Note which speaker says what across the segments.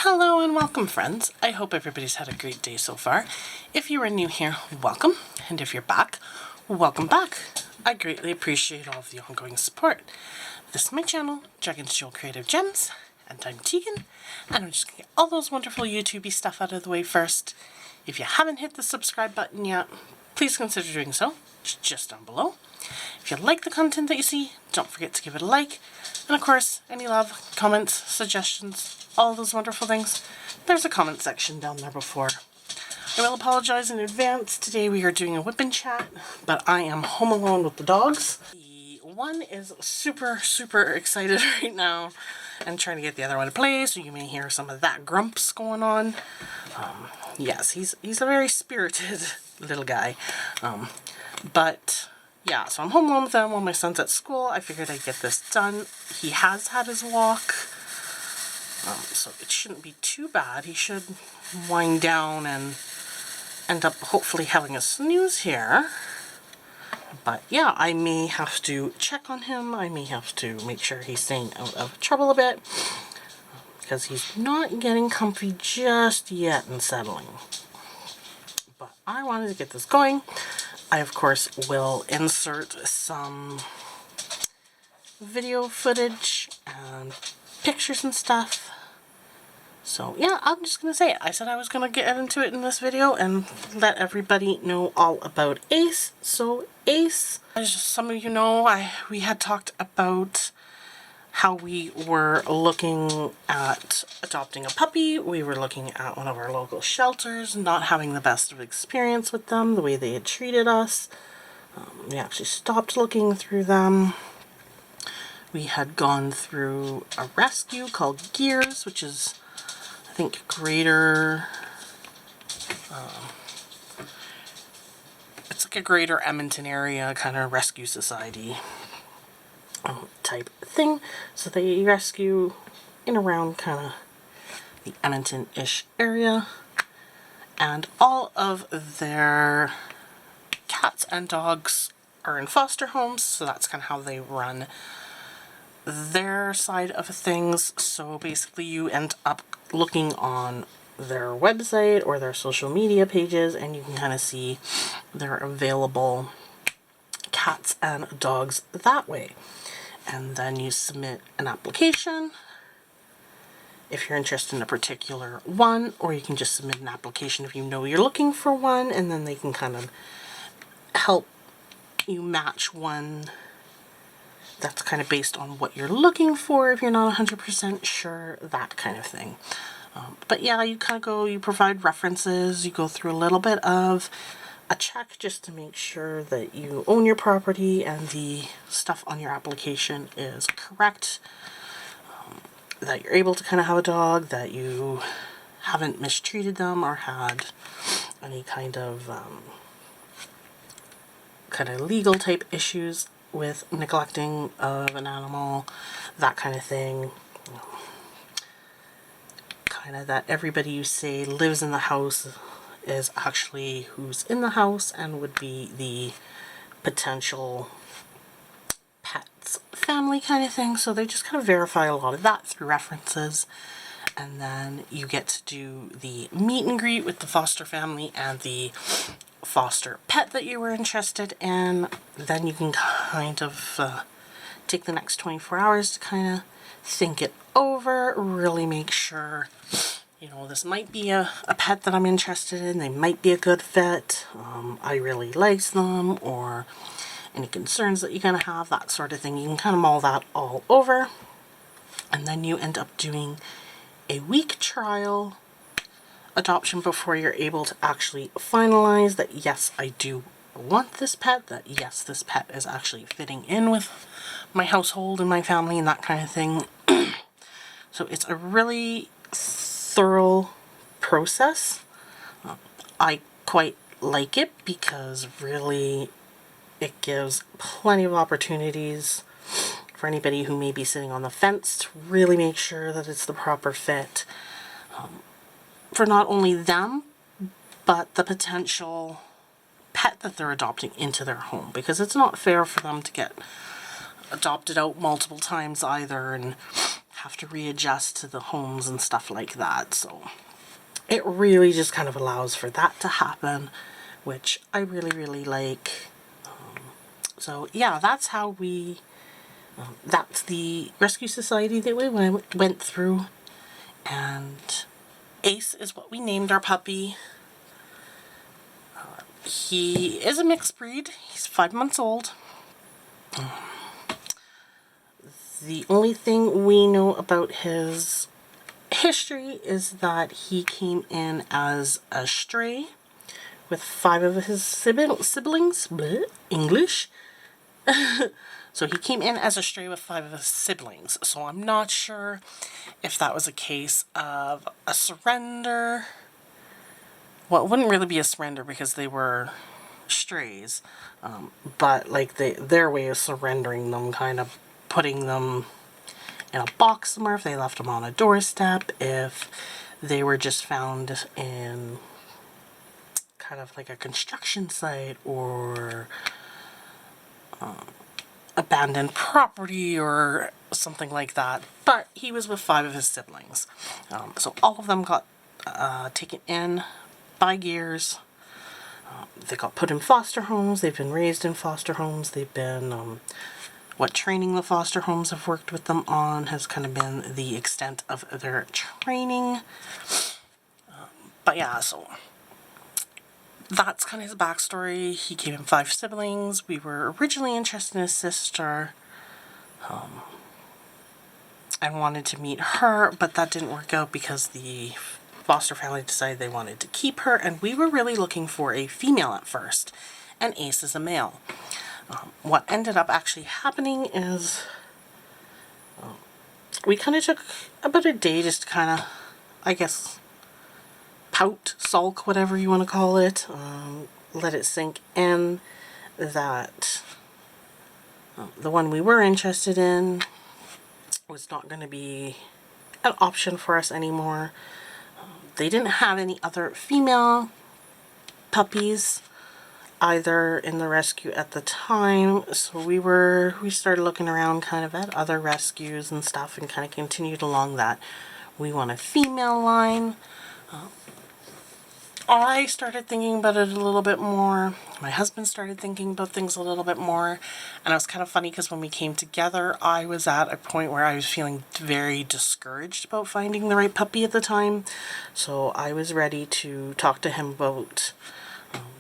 Speaker 1: Hello and welcome, friends. I hope everybody's had a great day so far. If you are new here, welcome. And if you're back, welcome back. I greatly appreciate all of the ongoing support. This is my channel, Dragonsjewel Creative Gems, and I'm Tegan. And I'm just going to get all those wonderful YouTubey stuff out of the way first. If you haven't hit the subscribe button yet, please consider doing so. It's just down below. If you like the content that you see, don't forget to give it a like. And of course, any love, comments, suggestions, all those wonderful things, there's a comment section down there before. I will apologize in advance. Today we are doing a whip and chat, but I am home alone with the dogs. The one is super excited right now and trying to get the other one to play, so you may hear some of that grumps going on. Yes, he's a very spirited little guy. But yeah, so I'm home alone with them while my son's at school. I figured I'd get this done. He has had his walk, so it shouldn't be too bad. He should wind down and end up hopefully having a snooze here. But yeah, I may have to check on him. I may have to make sure he's staying out of trouble a bit, because he's not getting comfy just yet and settling. But I wanted to get this going. I, of course, will insert some video footage and pictures and stuff. So yeah, I'm just going to say it. I said I was going to get into it in this video and let everybody know all about Ace. So Ace, as some of you know, we had talked about how we were looking at adopting a puppy. We were looking at one of our local shelters, not having the best of experience with them, the way they had treated us. We actually stopped looking through them. We had gone through a rescue called Gears, which is, I think, greater... it's like a greater Edmonton area kind of rescue society type thing. So they rescue in around kind of the Edmonton-ish area, and all of their cats and dogs are in foster homes, so that's kind of how they run their side of things. So basically you end up looking on their website or their social media pages, and you can kind of see their available cats and dogs that way. And then you submit an application if you're interested in a particular one, or you can just submit an application if you know you're looking for one, and then they can kind of help you match one that's kind of based on what you're looking for if you're not 100% sure, that kind of thing. But yeah, you kind of go, you provide references, you go through a little bit of a check just to make sure that you own your property and the stuff on your application is correct, that you're able to kind of have a dog, that you haven't mistreated them or had any kind of legal type issues with neglecting of an animal, that kind of thing. Kind of that everybody you say lives in the house is actually who's in the house and would be the potential pet's family kind of thing. So they just kind of verify a lot of that through references, and then you get to do the meet and greet with the foster family and the foster pet that you were interested in. Then you can kind of take the next 24 hours to kind of think it over, really make sure, you know, this might be a pet that I'm interested in, they might be a good fit, I really like them, or any concerns that you're going to have, that sort of thing. You can kind of mull that all over, and then you end up doing a week trial adoption before you're able to actually finalize that, yes, I do want this pet, that yes, this pet is actually fitting in with my household and my family and that kind of thing. So it's a really thorough process. I quite like it because really it gives plenty of opportunities for anybody who may be sitting on the fence to really make sure that it's the proper fit for not only them, but the potential pet that they're adopting into their home, because it's not fair for them to get adopted out multiple times either and have to readjust to the homes and stuff like that. So it really just kind of allows for that to happen, which I really, really like. So yeah, that's how we, that's the rescue society that we went through. And Ace is what we named our puppy. He is a mixed breed. He's 5 months old. The only thing we know about his history is that he came in as a stray with 5 of his siblings. Bleh, English. So he came in as a stray with 5 of his siblings. So I'm not sure if that was a case of a surrender. Well, it wouldn't really be a surrender because they were strays. But like their way of surrendering them, kind of putting them in a box somewhere, if they left them on a doorstep, if they were just found in kind of like a construction site or abandoned property or something like that. But he was with 5 of his siblings. So all of them got taken in by gears. They got put in foster homes. They've been raised in foster homes. They've been, what training the foster homes have worked with them on has kind of been the extent of their training. But yeah, so that's kind of his backstory. He came in 5 siblings. We were originally interested in his sister and wanted to meet her, but that didn't work out because the foster family decided they wanted to keep her, and we were really looking for a female at first, and Ace is a male. What ended up actually happening is we kind of took about a day just to kind of, I guess, pout, sulk, whatever you want to call it, let it sink in that the one we were interested in was not going to be an option for us anymore. They didn't have any other female puppies either in the rescue at the time, so we started looking around kind of at other rescues and stuff and kind of continued along that we want a female line. I started thinking about it a little bit more. My husband started thinking about things a little bit more. And it was kind of funny because when we came together, I was at a point where I was feeling very discouraged about finding the right puppy at the time. So I was ready to talk to him about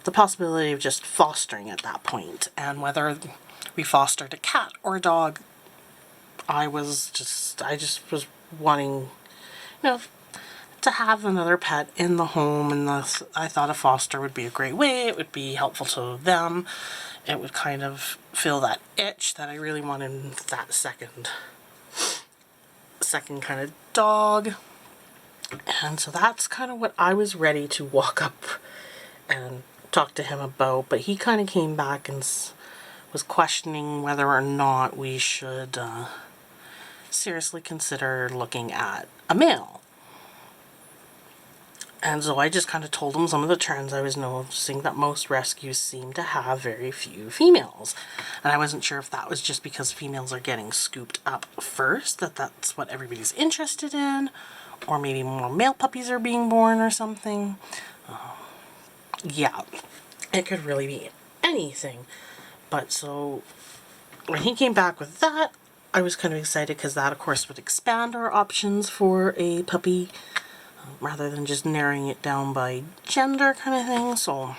Speaker 1: the possibility of just fostering at that point. And whether we fostered a cat or a dog, I just was wanting, to have another pet in the home, and thus I thought a foster would be a great way. It would be helpful to them. It would kind of fill that itch that I really wanted, that second kind of dog. And so that's kind of what I was ready to walk up and talk to him about, but he kind of came back and was questioning whether or not we should seriously consider looking at a male. And so I just kind of told him some of the trends I was noticing, that most rescues seem to have very few females. And I wasn't sure if that was just because females are getting scooped up first, that's what everybody's interested in, or maybe more male puppies are being born or something. Yeah, it could really be anything. But so when he came back with that, I was kind of excited because that, of course, would expand our options for a puppy, rather than just narrowing it down by gender kind of thing. So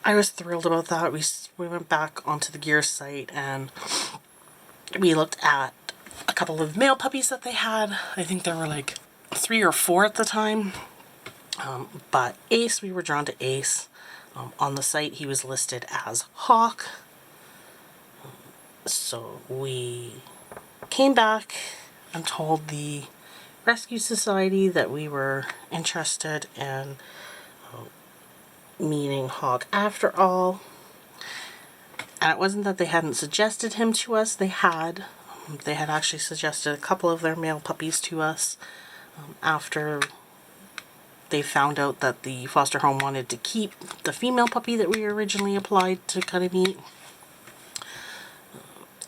Speaker 1: I was thrilled about that. We went back onto the gear site and we looked at a couple of male puppies that they had. I think there were like 3 or 4 at the time. But Ace, we were drawn to Ace. On the site he was listed as Hawk. So we came back and told the Rescue Society that we were interested in meeting Hawk after all. And it wasn't that they hadn't suggested him to us. They had actually suggested a couple of their male puppies to us after they found out that the foster home wanted to keep the female puppy that we originally applied to kind of meet.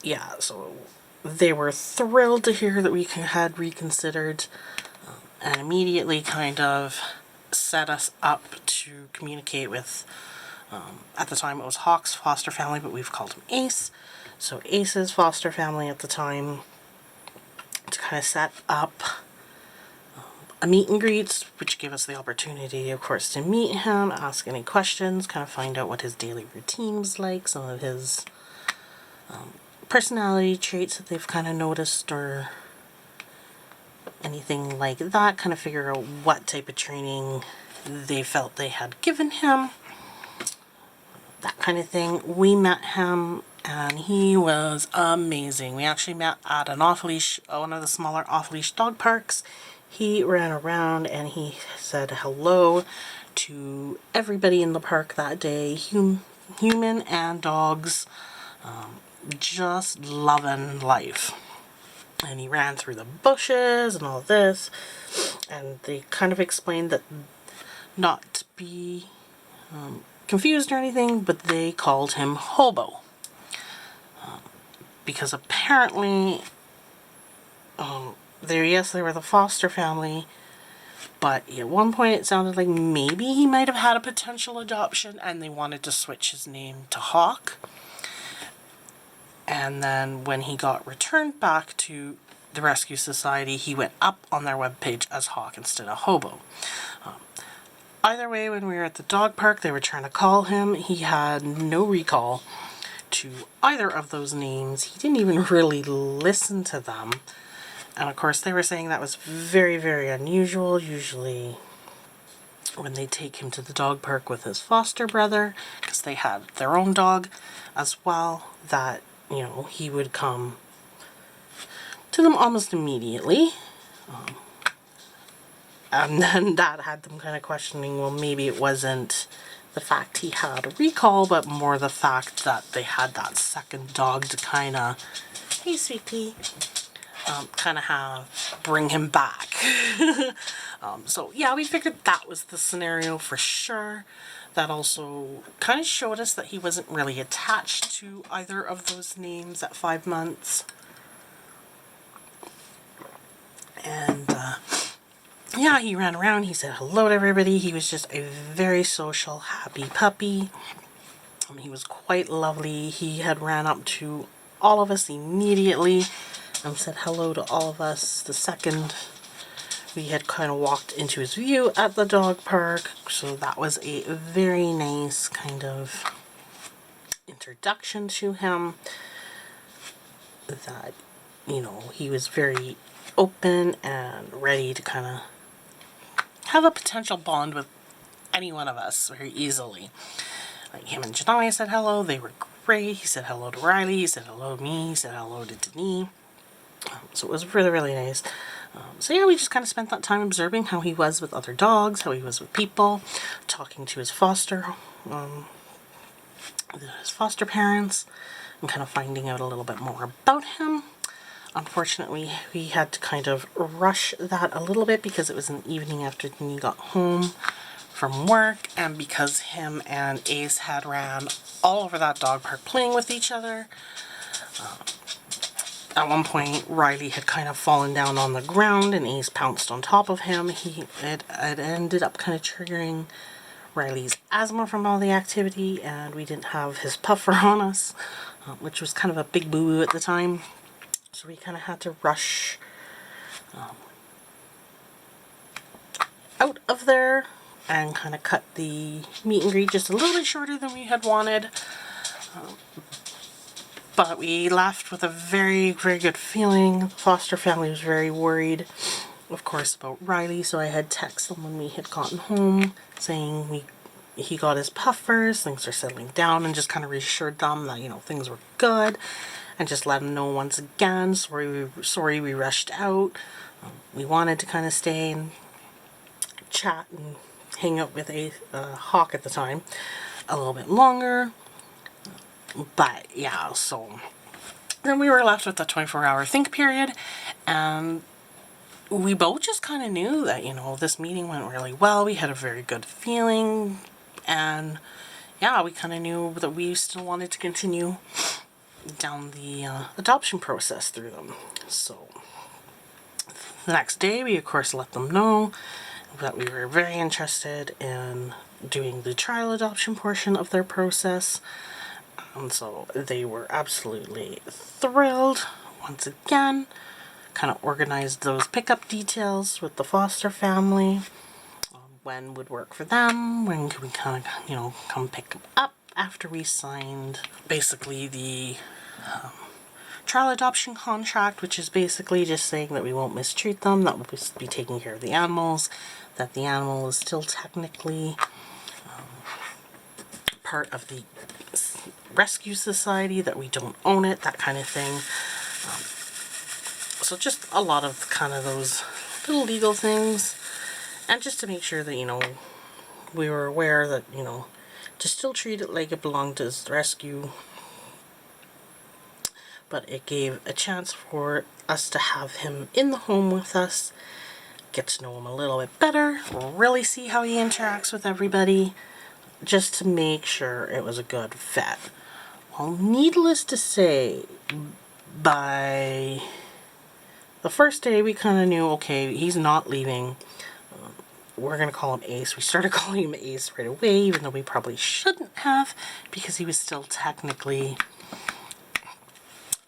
Speaker 1: Yeah, so they were thrilled to hear that we had reconsidered, and immediately kind of set us up to communicate with, at the time it was Hawk's foster family, but we've called him Ace. So Ace's foster family at the time, to kind of set up a meet and greet, which gave us the opportunity, of course, to meet him, ask any questions, kind of find out what his daily routine was like, some of his personality traits that they've kind of noticed or anything like that, kind of figure out what type of training they felt they had given him, that kind of thing. We met him and he was amazing. We actually met at an off-leash, one of the smaller off-leash dog parks. He ran around and he said hello to everybody in the park that day, human and dogs, just loving life. And he ran through the bushes and all this, and they kind of explained that not to be confused or anything, but they called him Hobo. Because apparently, they were the foster family, but at one point it sounded like maybe he might have had a potential adoption and they wanted to switch his name to Hawk. And then when he got returned back to the Rescue Society, he went up on their webpage as Hawk instead of Hobo. Either way, when we were at the dog park, they were trying to call him. He had no recall to either of those names. He didn't even really listen to them. And of course, they were saying that was very, very unusual. Usually, when they take him to the dog park with his foster brother, because they had their own dog as well, that, you know, he would come to them almost immediately. And then that had them kind of questioning, well, maybe it wasn't the fact he had a recall, but more the fact that they had that second dog to kind of, hey, sweet pea, kind of bring him back. So yeah, we figured that was the scenario for sure. That also kind of showed us that he wasn't really attached to either of those names at 5 months. And yeah, he ran around, he said hello to everybody. He was just a very social, happy puppy. He was quite lovely. He had ran up to all of us immediately and said hello to all of us the second we had kind of walked into his view at the dog park. So that was a very nice kind of introduction to him. That, you know, he was very open and ready to kind of have a potential bond with any one of us very easily. Like him and Janai said hello, they were great. He said hello to Riley, he said hello to me, he said hello to Denise. So it was really, really nice. So yeah, we just kind of spent that time observing how he was with other dogs, how he was with people, talking to his foster parents, and kind of finding out a little bit more about him. Unfortunately, we had to kind of rush that a little bit because it was an evening after he got home from work, and because him and Ace had ran all over that dog park playing with each other. At one point, Riley had kind of fallen down on the ground and Ace pounced on top of him. It ended up kind of triggering Riley's asthma from all the activity, and we didn't have his puffer on us, which was kind of a big boo-boo at the time. So we kind of had to rush out of there and kind of cut the meet and greet just a little bit shorter than we had wanted. But we left with a very, very good feeling. The foster family was very worried, of course, about Riley. So I had texted them when we had gotten home saying he got his puffers, things are settling down, and just kind of reassured them that, you know, things were good. And just let them know once again, sorry we rushed out. We wanted to kind of stay and chat and hang out with Hawk at the time a little bit longer. But yeah, so then we were left with a 24-hour think period, and we both just kind of knew that, you know, this meeting went really well. We had a very good feeling, and yeah, we kind of knew that we still wanted to continue down the adoption process through them. So the next day, we of course let them know that we were very interested in doing the trial adoption portion of their process. And so they were absolutely thrilled. Once again, kind of organized those pickup details with the foster family. When would work for them, when could we kind of, you know, come pick them up after we signed basically the trial adoption contract, which is basically just saying that we won't mistreat them, that we'll be taking care of the animals, that the animal is still technically part of the rescue society, that we don't own it, that kind of thing. So just a lot of kind of those little legal things, and just to make sure that, you know, we were aware that, you know, to still treat it like it belonged to the rescue, but it gave a chance for us to have him in the home with us, get to know him a little bit better, really see how he interacts with everybody, just to make sure it was a good fit. Well, needless to say, by the first day we kind of knew, okay, he's not leaving. We're going to call him Ace. We started calling him Ace right away, even though we probably shouldn't have, because he was still technically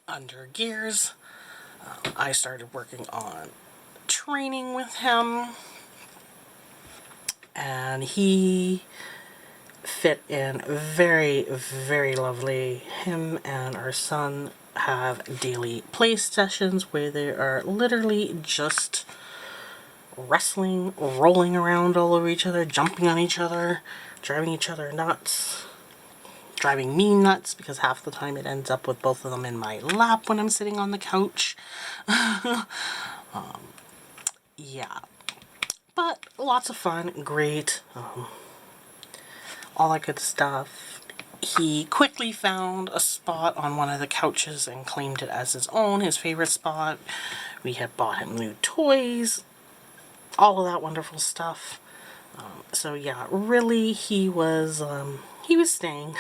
Speaker 1: under gears. I started working on training with him, and he fit in very, very lovely. Him and our son have daily play sessions where they are literally just wrestling, rolling around all over each other, jumping on each other, driving each other nuts, driving me nuts, because half the time it ends up with both of them in my lap when I'm sitting on the couch. Yeah, but lots of fun, great, all that good stuff. He quickly found a spot on one of the couches and claimed it as his own, his favorite spot. We had bought him new toys, all of that wonderful stuff. So yeah, really he was staying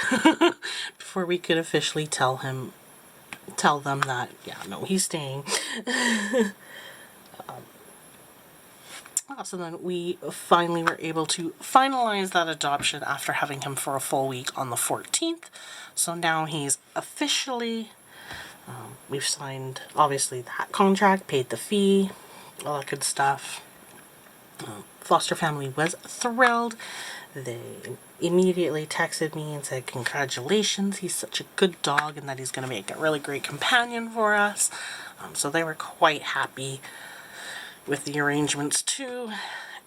Speaker 1: before we could officially tell them that, yeah, no, he's staying. So then we finally were able to finalize that adoption after having him for a full week on the 14th. So now he's officially, we've signed, obviously, that contract, paid the fee, all that good stuff. Foster family was thrilled. They immediately texted me and said, congratulations, he's such a good dog and that he's going to make a really great companion for us. So they were quite happy with the arrangements too,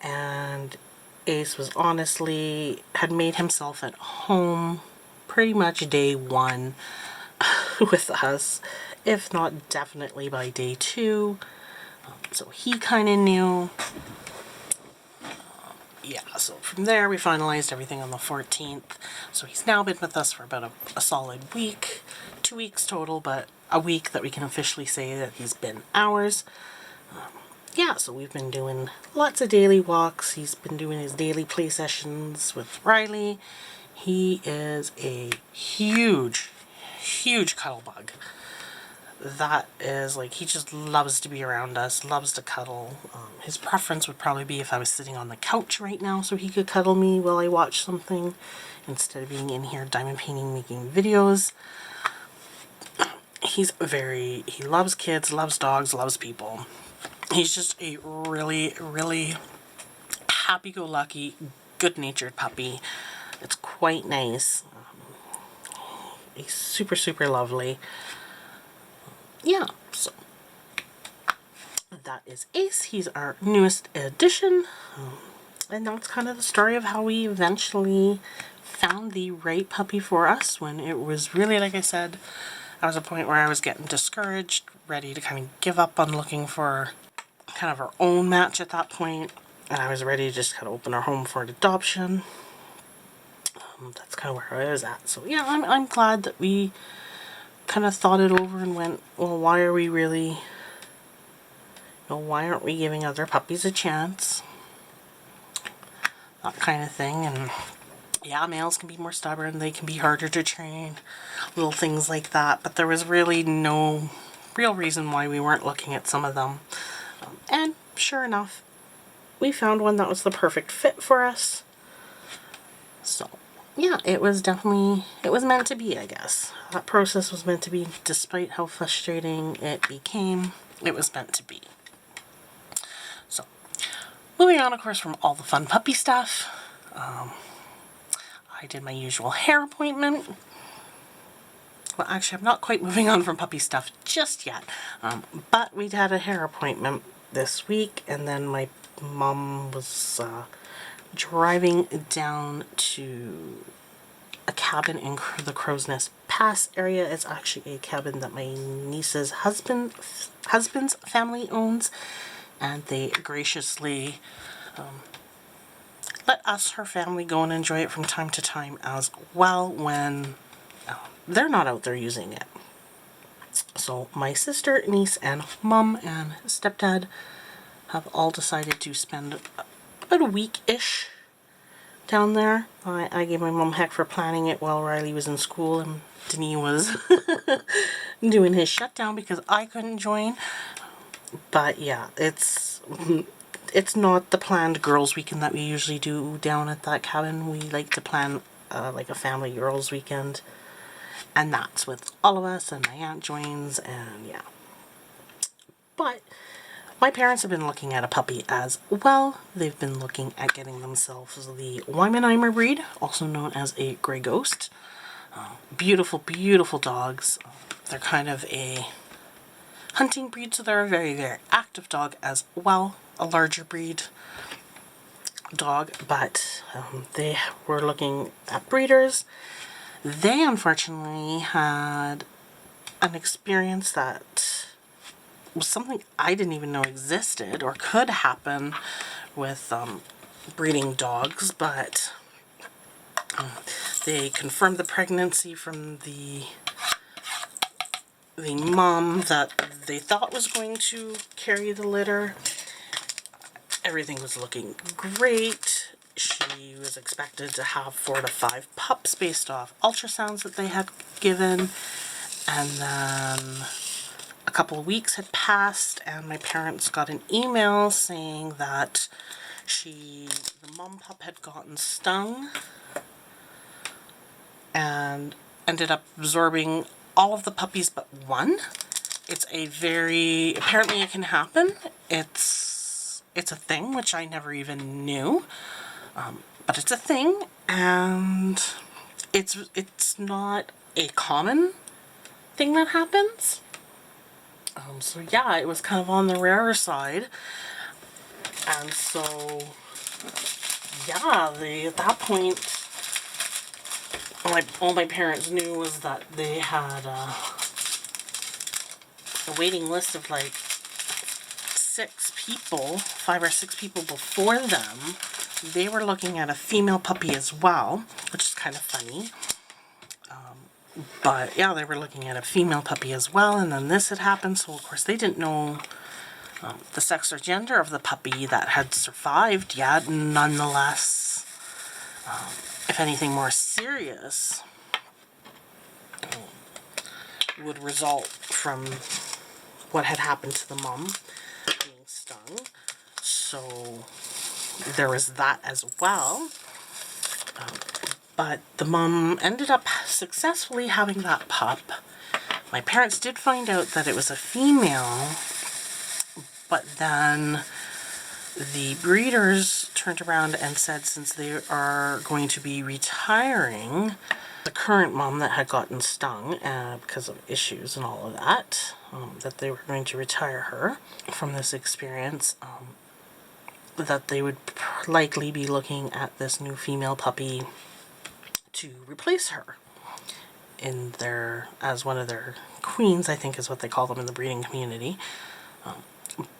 Speaker 1: and Ace was honestly, had made himself at home pretty much day one with us, if not definitely by day two. So he kind of knew. Yeah, so from there we finalized everything on the 14th. So he's now been with us for about a solid week, 2 weeks total, but a week that we can officially say that he's been ours. Yeah, so we've been doing lots of daily walks. He's been doing his daily play sessions with Riley. He is a huge, huge cuddle bug. That is, like, he just loves to be around us, loves to cuddle. His preference would probably be if I was sitting on the couch right now so he could cuddle me while I watch something instead of being in here diamond painting, making videos. He loves kids, loves dogs, loves people. He's just a really, really happy-go-lucky, good-natured puppy. It's quite nice. He's super, super lovely. Yeah, so that is Ace. He's our newest addition. And that's kind of the story of how we eventually found the right puppy for us, when it was really, like I said, I was at a point where I was getting discouraged, ready to kind of give up on looking for kind of our own match at that point, and I was ready to just kind of open our home for an adoption. That's kind of where I was at. So yeah, I'm glad that we kind of thought it over and went, well, why are we really, you know, why aren't we giving other puppies a chance? That kind of thing. And Yeah, males can be more stubborn, they can be harder to train, little things like that, but there was really no real reason why we weren't looking at some of them. And sure enough, we found one that was the perfect fit for us. So yeah, it was meant to be, I guess. That process was meant to be, despite how frustrating it became, it was meant to be. So, moving on, of course, from all the fun puppy stuff, I did my usual hair appointment. Well, actually, I'm not quite moving on from puppy stuff just yet, but we had a hair appointment this week, and then my mom was driving down to a cabin in the Crow's Nest Pass area. It's actually a cabin that my niece's husband's family owns, and they graciously let us, her family, go and enjoy it from time to time as well when they're not out there using it. So my sister, niece, and mom and stepdad have all decided to spend about a week-ish down there. I gave my mom heck for planning it while Riley was in school and Denis was doing his shutdown because I couldn't join. But yeah, it's not the planned girls' weekend that we usually do down at that cabin. We like to plan like a family girls' weekend, and that's with all of us, and my aunt joins, and yeah. But my parents have been looking at a puppy as well. They've been looking at getting themselves the Weimannheimer breed, also known as a Grey Ghost. Beautiful, beautiful dogs. They're kind of a hunting breed, so they're a very, very active dog as well. A larger breed dog, but they were looking at breeders. They unfortunately had an experience that was something I didn't even know existed or could happen with breeding dogs, but they confirmed the pregnancy from the mom that they thought was going to carry the litter. Everything was looking great. She was expected to have 4 to 5 pups based off ultrasounds that they had given, and then a couple of weeks had passed and my parents got an email saying that the mom pup had gotten stung and ended up absorbing all of the puppies but one. It's apparently it can happen. It's a thing, which I never even knew, but it's a thing, and it's not a common thing that happens. So yeah, it was kind of on the rarer side, and so yeah, at that point, all my parents knew was that they had a waiting list of like 5 or 6 people before them. They were looking at a female puppy as well, which is kind of funny. But yeah, they were looking at a female puppy as well, and then this had happened, so of course they didn't know the sex or gender of the puppy that had survived yet. Nonetheless, if anything more serious would result from what had happened to the mom being stung. So there was that as well. But the mom ended up successfully having that pup. My parents did find out that it was a female, but then the breeders turned around and said since they are going to be retiring the current mom that had gotten stung because of issues and all of that, that they were going to retire her from this experience, that they would likely be looking at this new female puppy to replace her as one of their queens, I think is what they call them in the breeding community.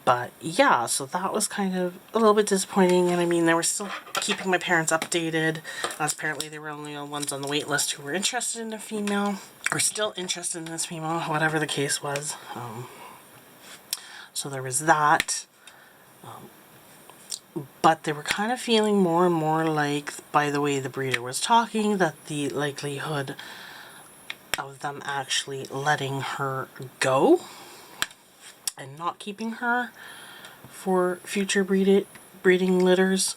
Speaker 1: But yeah, so that was kind of a little bit disappointing, and I mean, they were still keeping my parents updated, as apparently they were only the ones on the wait list who were interested in a female, or still interested in this female, whatever the case was. So there was that. but they were kind of feeling more and more like, by the way the breeder was talking, that the likelihood of them actually letting her go and not keeping her for future breeding litters.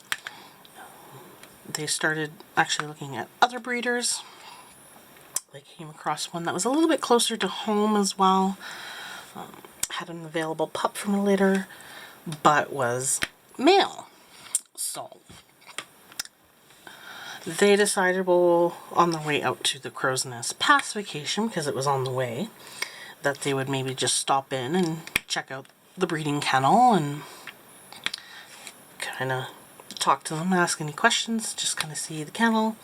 Speaker 1: They started actually looking at other breeders. They came across one that was a little bit closer to home as well. Had an available pup from a litter, but was male. So they decided, well, on their way out to the Crow's Nest pacification, because it was on the way, that they would maybe just stop in and check out the breeding kennel and kind of talk to them, ask any questions, just kind of see the kennel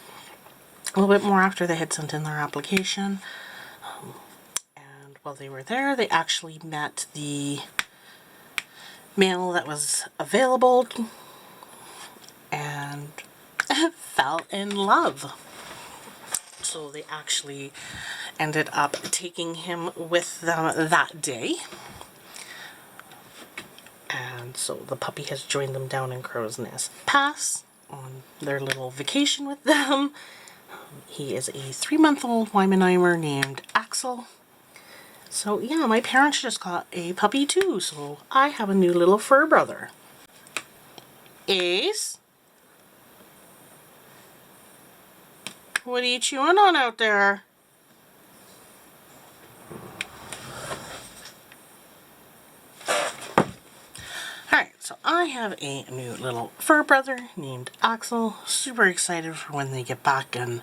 Speaker 1: a little bit more after they had sent in their application. And while they were there, they actually met the male that was available and fell in love. So they actually ended up taking him with them that day. And so the puppy has joined them down in Crow's Nest Pass on their little vacation with them. He is a 3-month-old Weimannheimer named Axel. So yeah, my parents just got a puppy too, so I have a new little fur brother. Ace? What are you chewing on out there? Alright, so I have a new little fur brother named Axel. Super excited for when they get back and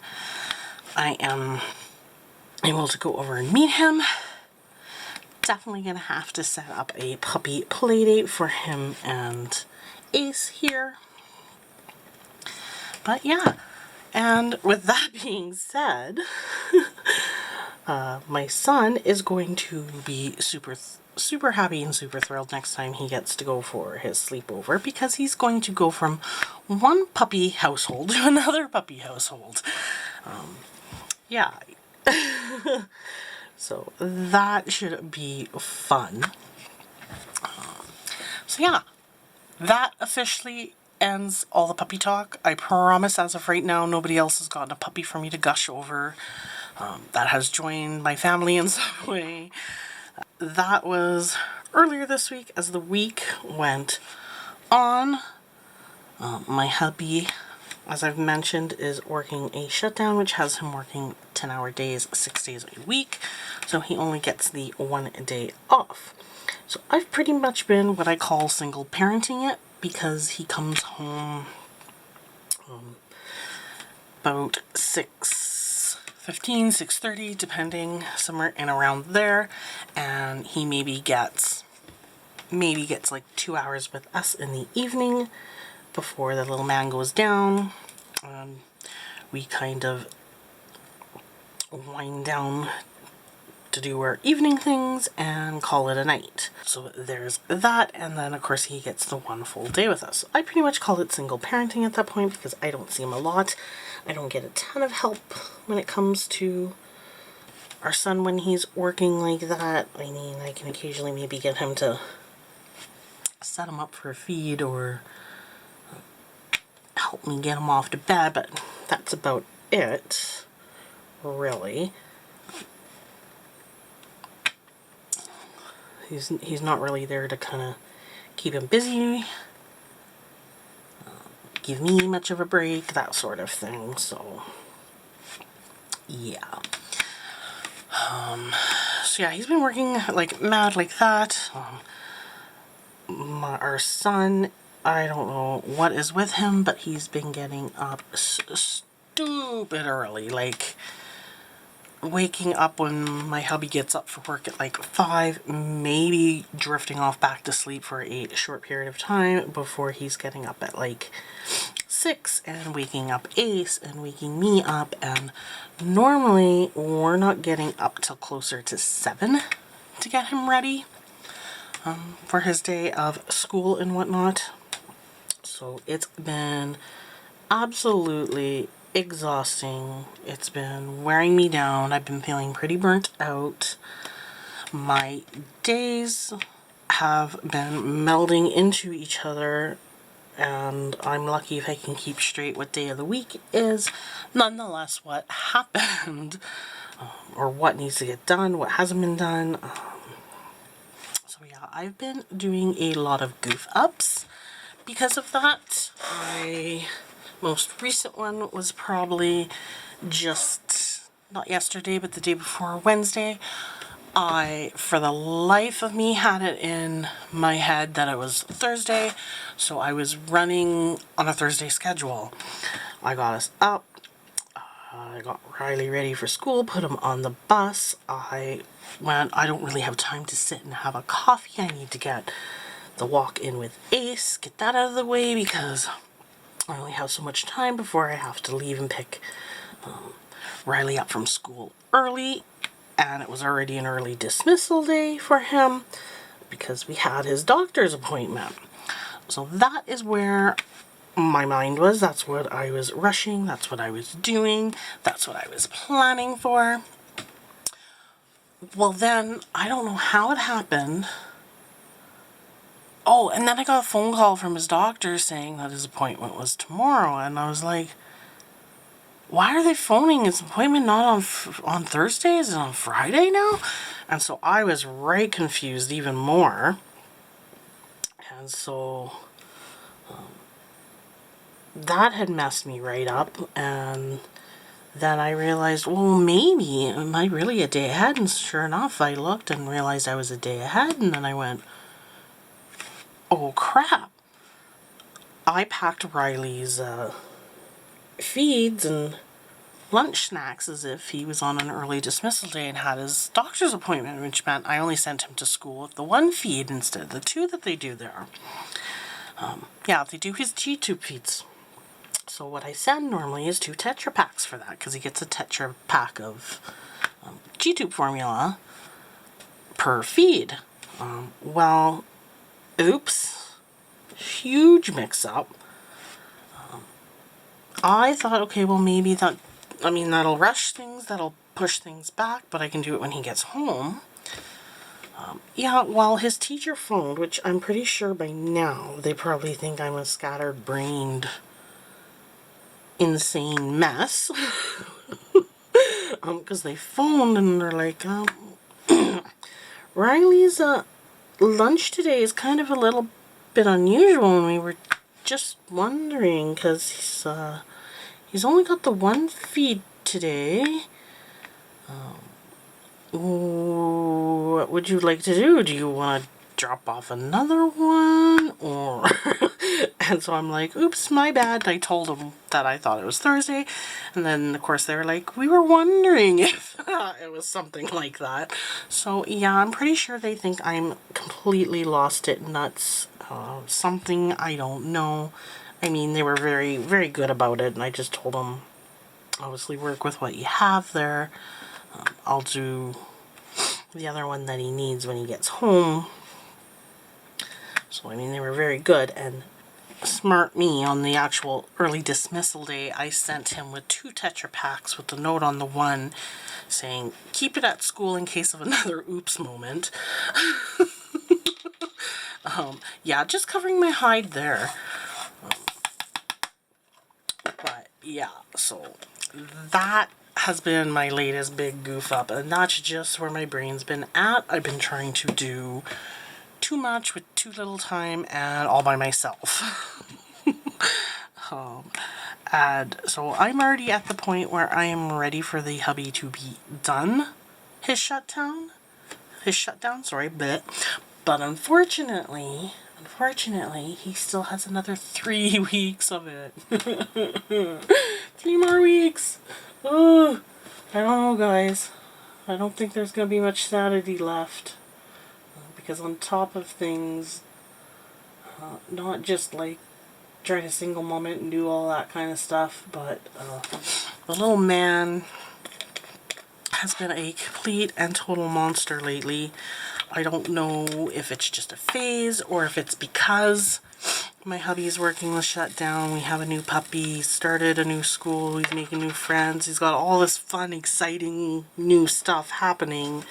Speaker 1: I am able to go over and meet him. Definitely gonna have to set up a puppy play date for him and Ace here. But yeah, and with that being said, my son is going to be super happy and super thrilled next time he gets to go for his sleepover, because he's going to go from one puppy household to another puppy household. Yeah. So that should be fun. So yeah, that officially ends all the puppy talk. I promise as of right now, nobody else has gotten a puppy for me to gush over that has joined my family in some way. That was earlier this week. As the week went on, my hubby, as I've mentioned, is working a shutdown, which has him working 10-hour days, 6 days a week. So he only gets the 1 day off. So I've pretty much been what I call single parenting it, because he comes home about 6:15, 6:30, depending, somewhere in around there, and he maybe gets like 2 hours with us in the evening before the little man goes down. We kind of wind down to do our evening things and call it a night. So there's that, and then of course he gets the 1 full day with us. I pretty much call it single parenting at that point, because I don't see him a lot. I don't get a ton of help when it comes to our son when he's working like that. I mean, I can occasionally maybe get him to set him up for a feed or help me get him off to bed, but that's about it, really. He's not really there to kind of keep him busy, give me much of a break, that sort of thing. So yeah. So yeah, he's been working like mad like that. Our son, I don't know what is with him, but he's been getting up stupid early, like waking up when my hubby gets up for work at like 5, maybe drifting off back to sleep for a short period of time before he's getting up at like 6 and waking up Ace and waking me up. And normally we're not getting up till closer to 7 to get him ready for his day of school and whatnot. So it's been absolutely exhausting. It's been wearing me down. I've been feeling pretty burnt out. My days have been melding into each other and I'm lucky if I can keep straight what day of the week it is. Nonetheless, what happened, or what needs to get done, what hasn't been done. So yeah, I've been doing a lot of goof ups because of that. Most recent one was probably just, not yesterday, but the day before, Wednesday. I, for the life of me, had it in my head that it was Thursday, so I was running on a Thursday schedule. I got us up, I got Riley ready for school, put him on the bus. I don't really have time to sit and have a coffee. I need to get the walk in with Ace, get that out of the way, because I only have so much time before I have to leave and pick Riley up from school early. And it was already an early dismissal day for him because we had his doctor's appointment. So that is where my mind was. That's what I was rushing. That's what I was doing. That's what I was planning for. Well, then, I don't know how it happened. Oh, and then I got a phone call from his doctor saying that his appointment was tomorrow. And I was like, why are they phoning his appointment not on Thursday? Is it on Friday now? And so I was right confused even more. And so that had messed me right up. And then I realized, well, maybe am I really a day ahead? And sure enough, I looked and realized I was a day ahead. And then I went, oh crap. I packed Riley's feeds and lunch snacks as if he was on an early dismissal day and had his doctor's appointment, which meant I only sent him to school with the one feed instead of the two that they do there. Yeah, they do his G-tube feeds. So what I send normally is 2 Tetra packs for that, because he gets a Tetra pack of G-tube formula per feed. Well, oops, huge mix-up. I thought, okay, well, maybe that'll rush things, that'll push things back, but I can do it when he gets home. Yeah, well, his teacher phoned, which I'm pretty sure by now they probably think I'm a scattered-brained, insane mess. Because they phoned and they're like, Riley's lunch today is kind of a little bit unusual, and we were just wondering, because he's only got the one feed today. What would you like to do? Do you want to drop off another one? Or and so I'm like, oops, my bad. I told them that I thought it was Thursday. And then, of course, they were like, we were wondering if it was something like that. So, yeah, I'm pretty sure they think I'm completely lost it nuts. Something I don't know. I mean, they were very, very good about it. And I just told them, obviously, work with what you have there. I'll do the other one that he needs when he gets home. So, I mean, they were very good. And smart me, on the actual early dismissal day, I sent him with 2 Tetra packs with the note on the one saying, keep it at school in case of another oops moment. Yeah, just covering my hide there. But, yeah, so that has been my latest big goof up, and that's just where my brain's been at. I've been trying to do too much with too little time and all by myself. And so I'm already at the point where I am ready for the hubby to be done his shutdown, but unfortunately, he still has another 3 weeks of it. 3 more weeks. Oh, I don't know, guys. I don't think there's going to be much sanity left. Because on top of things, not just like trying to single mom it and do all that kind of stuff, but the little man has been a complete and total monster lately. I don't know if it's just a phase or if it's because my hubby's working the shutdown. We have a new puppy, started a new school, he's making new friends, he's got all this fun, exciting new stuff happening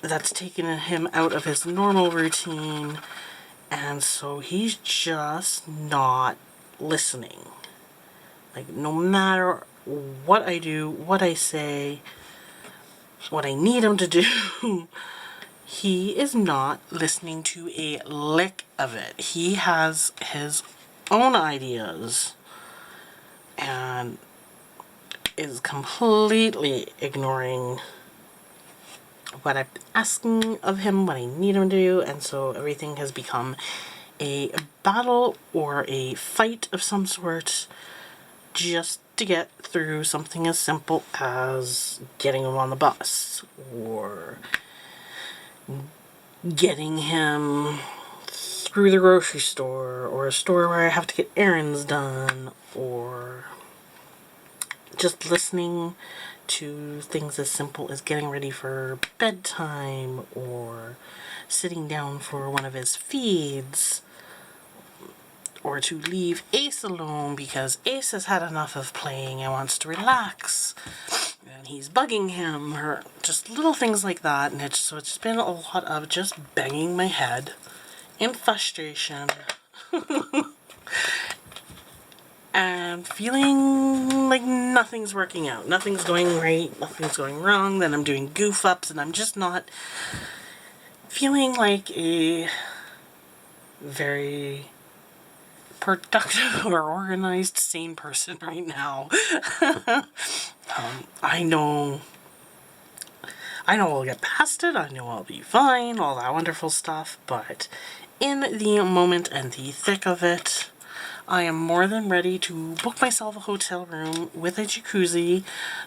Speaker 1: that's taken him out of his normal routine, And so he's just not listening. Like, no matter what I do, what I say, what I need him to do, he is not listening to a lick of it. He has his own ideas and is completely ignoring what I'm asking of him, what I need him to do, and so everything has become a battle or a fight of some sort just to get through something as simple as getting him on the bus or getting him through the grocery store or a store where I have to get errands done, or just listening to things as simple as getting ready for bedtime or sitting down for one of his feeds, or to leave Ace alone because Ace has had enough of playing and wants to relax and he's bugging him, or just little things like that. And it's been a lot of just banging my head in frustration and feeling like nothing's working out, nothing's going right, nothing's going wrong. Then I'm doing goof ups and I'm just not feeling like a very productive or organized, sane person right now. I know I'll get past it, I know I'll be fine, all that wonderful stuff, but in the moment and the thick of it, I am more than ready to book myself a hotel room with a jacuzzi,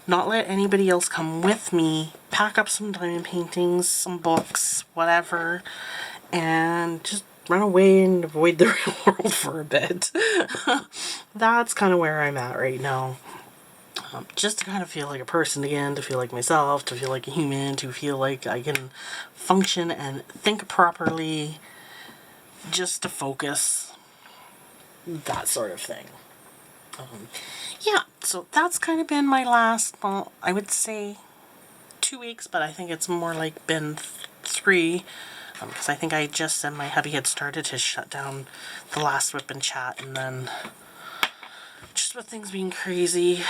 Speaker 1: not let anybody else come with me, pack up some diamond paintings, some books, whatever, and just run away and avoid the real world for a bit. That's kind of where I'm at right now. Just to kind of feel like a person again, to feel like myself, to feel like a human, to feel like I can function and think properly, just to focus, that sort of thing. Yeah, so that's kind of been my last, well, I would say 2 weeks, but I think it's more like been 3, because I think I just said my hubby had started to shut down the last whip and chat, and then just with things being crazy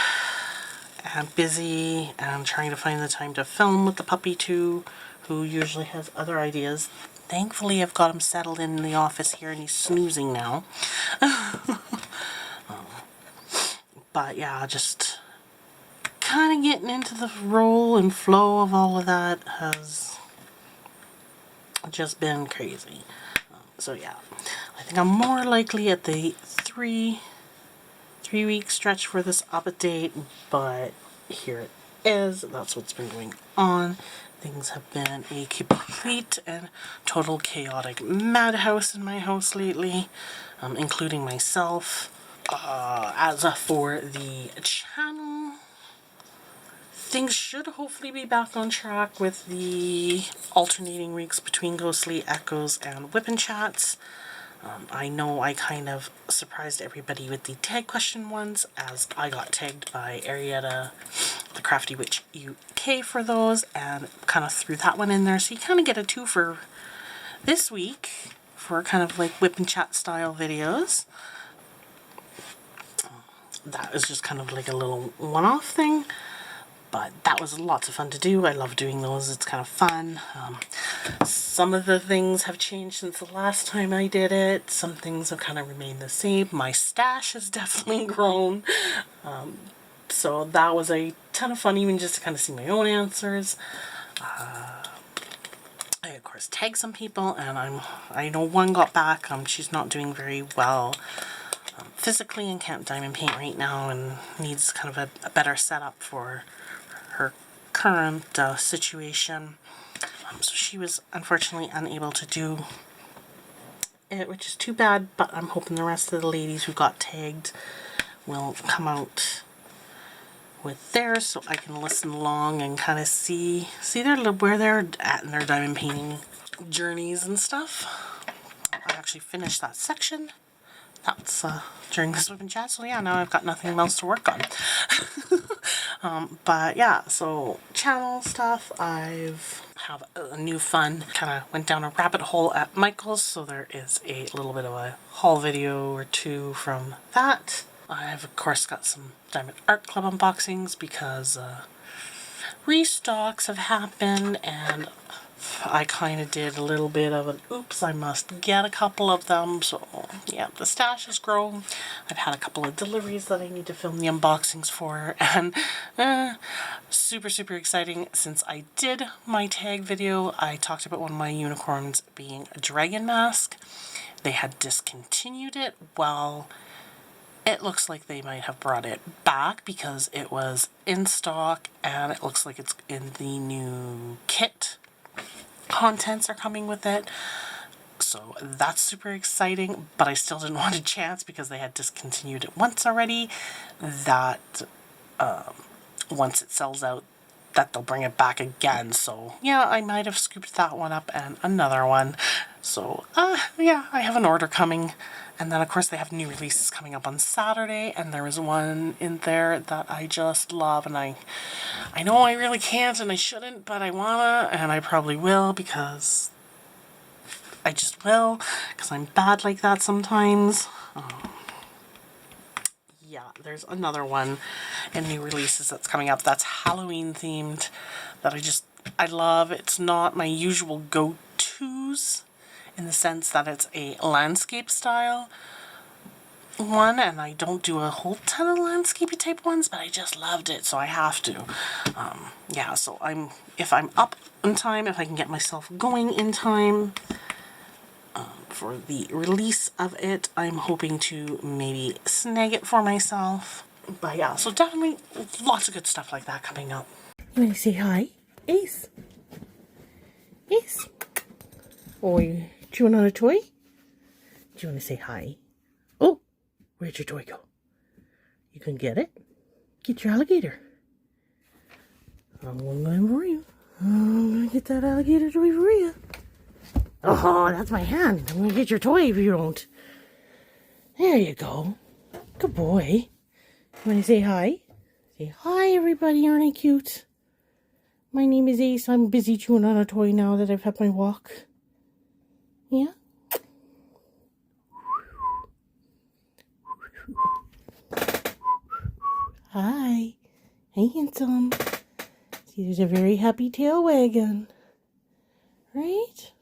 Speaker 1: and busy and trying to find the time to film with the puppy too, who usually has other ideas. Thankfully, I've got him settled in the office here and he's snoozing now. But yeah, just kind of getting into the role and flow of all of that has just been crazy. So yeah, I think I'm more likely at the 3-week stretch for this update, but here it is. That's what's been going on. Things have been a complete and total chaotic madhouse in my house lately, including myself. As for the channel, things should hopefully be back on track with the alternating weeks between Ghostly Echoes and Whip and Chats. I know I kind of surprised everybody with the tag question ones, as I got tagged by Arietta, the Crafty Witch UK, for those, and kind of threw that one in there. So you kind of get a 2 for this week for kind of like whip and chat style videos. That is just kind of like a little one-off thing. But that was lots of fun to do. I love doing those. It's kind of fun. Some of the things have changed since the last time I did it. Some things have kind of remained the same. My stash has definitely grown. So that was a ton of fun, even just to kind of see my own answers. I, of course, tagged some people, and I know one got back. She's not doing very well physically and can't diamond paint right now and needs kind of a better setup for her current situation. So she was unfortunately unable to do it, which is too bad, but I'm hoping the rest of the ladies who got tagged will come out with theirs so I can listen along and kind of see where they're at in their diamond painting journeys and stuff. I actually finished that section. That's during this whip and chat, so yeah, now I've got nothing else to work on. But yeah, so channel stuff, I've have a new fun. Kind of went down a rabbit hole at Michael's, so there is a little bit of a haul video or two from that. I've of course got some Diamond Art Club unboxings because restocks have happened, and I kind of did a little bit of an oops, I must get a couple of them. So yeah, the stash has grown. I've had a couple of deliveries that I need to film the unboxings for, and super exciting. Since I did my tag video, I talked about one of my unicorns being a dragon mask. They had discontinued it. Well, it looks like they might have brought it back because it was in stock, and it looks like it's in the new kit. Contents are coming with it, so that's super exciting, but I still didn't want a chance because they had discontinued it once already, that once it sells out, that they'll bring it back again. So yeah, I might have scooped that one up and another one. So yeah, I have an order coming. And then of course they have new releases coming up on Saturday, and there is one in there that I just love, and I know I really can't and I shouldn't, but I wanna, and I probably will, because I just will, because I'm bad like that sometimes. Yeah, there's another one in new releases that's coming up that's Halloween themed that I love. It's not my usual go-tos, in the sense that it's a landscape style one, and I don't do a whole ton of landscapey type ones, but I just loved it, so I have to. Yeah, so if I'm up in time, if I can get myself going in time for the release of it, I'm hoping to maybe snag it for myself. But yeah, so definitely lots of good stuff like that coming up. You want to say hi? Ace? Ace? Oh, you chewing on a toy? Do you want to say hi? Oh, where'd your toy go? You can get it? Get your alligator. I'm going for you. I'm going to get that alligator toy for you. Oh, that's my hand. I'm going to get your toy if you don't. There you go. Good boy. You want to say hi? Say hi, everybody. Aren't I cute? My name is Ace. I'm busy chewing on a toy now that I've had my walk. Yeah? Hi. Hey, handsome. See, there's a very happy tail wagging. Right?